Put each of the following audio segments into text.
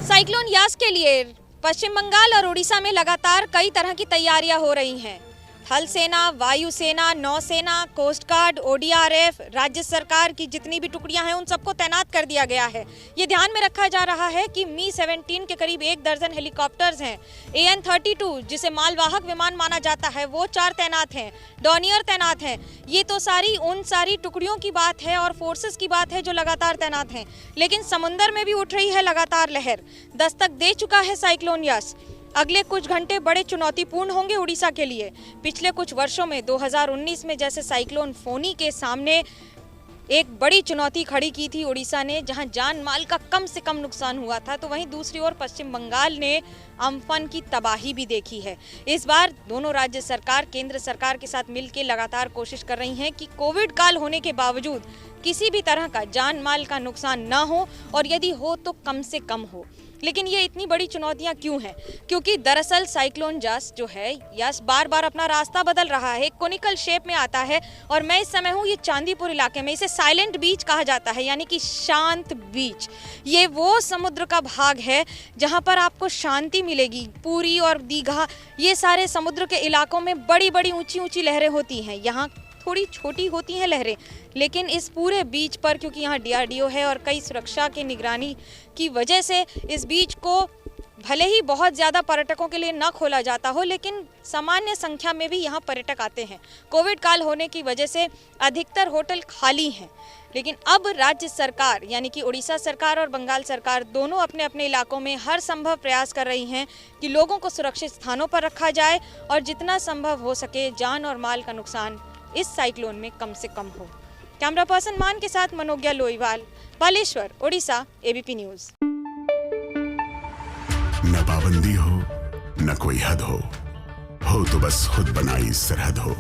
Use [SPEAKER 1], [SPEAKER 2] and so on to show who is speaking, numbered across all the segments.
[SPEAKER 1] Cyclone Yaas के लिए पश्चिम बंगाल और उड़ीसा में लगातार कई तरह की तैयारियां हो रही हैं। थल सेना, वायुसेना, नौसेना, कोस्ट गार्ड, ओडीआरएफ, राज्य सरकार की जितनी भी टुकड़ियां हैं उन सबको तैनात कर दिया गया है। ये ध्यान में रखा जा रहा है कि मी-17 के करीब 1 दर्जन हेलीकॉप्टर्स हैं। AN-32 जिसे मालवाहक विमान माना जाता है वो 4 तैनात हैं, डॉनियर तैनात हैं। ये तो उन सारी टुकड़ियों की बात है और फोर्सेस की बात है जो लगातार तैनात हैं। लेकिन समुंदर में भी उठ रही है लगातार लहर। दस्तक दे चुका है साइक्लोन यास। अगले कुछ घंटे बड़े चुनौतीपूर्ण होंगे उड़ीसा के लिए। पिछले कुछ वर्षों में 2019 में जैसे साइक्लोन फोनी के सामने एक बड़ी चुनौती खड़ी की थी उड़ीसा ने, जहां जान माल का कम से कम नुकसान हुआ था, तो वहीं दूसरी ओर पश्चिम बंगाल ने अम्फन की तबाही भी देखी है। इस बार दोनों राज्य सरकार केंद्र सरकार के साथ मिलकर लगातार कोशिश कर रही हैं कि कोविड काल होने के बावजूद किसी भी तरह का जान माल का नुकसान न हो और यदि हो तो कम से कम हो। लेकिन ये इतनी बड़ी चुनौतियां क्यों हैं? क्योंकि दरअसल साइक्लोन यास बार बार अपना रास्ता बदल रहा है, कोनिकल शेप में आता है। और मैं इस समय हूँ ये चांदीपुर इलाके में। इसे साइलेंट बीच कहा जाता है, यानी कि शांत बीच। ये वो समुद्र का भाग है जहाँ पर आपको शांति मिलेगी। पुरी और दीघा, ये सारे समुद्र के इलाकों में बड़ी बड़ी ऊंची ऊंची लहरें होती हैं। यहाँ थोड़ी छोटी होती हैं लहरें, लेकिन इस पूरे बीच पर क्योंकि यहाँ DRDO है और कई सुरक्षा की निगरानी की वजह से इस बीच को भले ही बहुत ज़्यादा पर्यटकों के लिए न खोला जाता हो, लेकिन सामान्य संख्या में भी यहाँ पर्यटक आते हैं। कोविड काल होने की वजह से अधिकतर होटल खाली हैं। लेकिन अब राज्य सरकार यानी कि उड़ीसा सरकार और बंगाल सरकार दोनों अपने अपने इलाकों में हर संभव प्रयास कर रही हैं कि लोगों को सुरक्षित स्थानों पर रखा जाए और जितना संभव हो सके जान और माल का नुकसान इस साइक्लोन में कम से कम हो। कैमरा पर्सन मान के साथ मनोज्ञा लोईवाल, बालेश्वर, उड़ीसा, ABP न्यूज।
[SPEAKER 2] न पाबंदी हो न कोई हद हो तो बस खुद बनाई सरहद हो।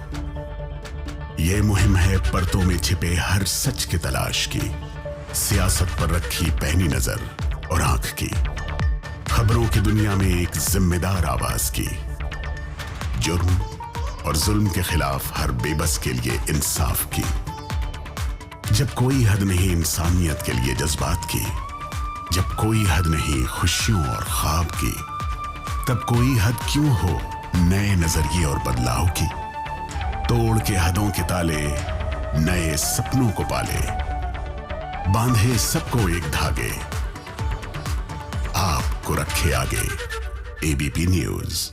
[SPEAKER 2] ये मुहिम है परतों में छिपे हर सच की तलाश की, सियासत पर रखी पैनी नजर और आंख की, खबरों की दुनिया में एक जिम्मेदार आवाज की, जुर्म और जुल्म के खिलाफ हर बेबस के लिए इंसाफ की। जब कोई हद नहीं इंसानियत के लिए जज्बात की, जब कोई हद नहीं खुशियों और ख्वाब की, तब कोई हद क्यों हो नए नजरिए और बदलाव की। तोड़ के हदों के ताले नए सपनों को पाले, बांधे सबको एक धागे, आपको रखे आगे। ABP news.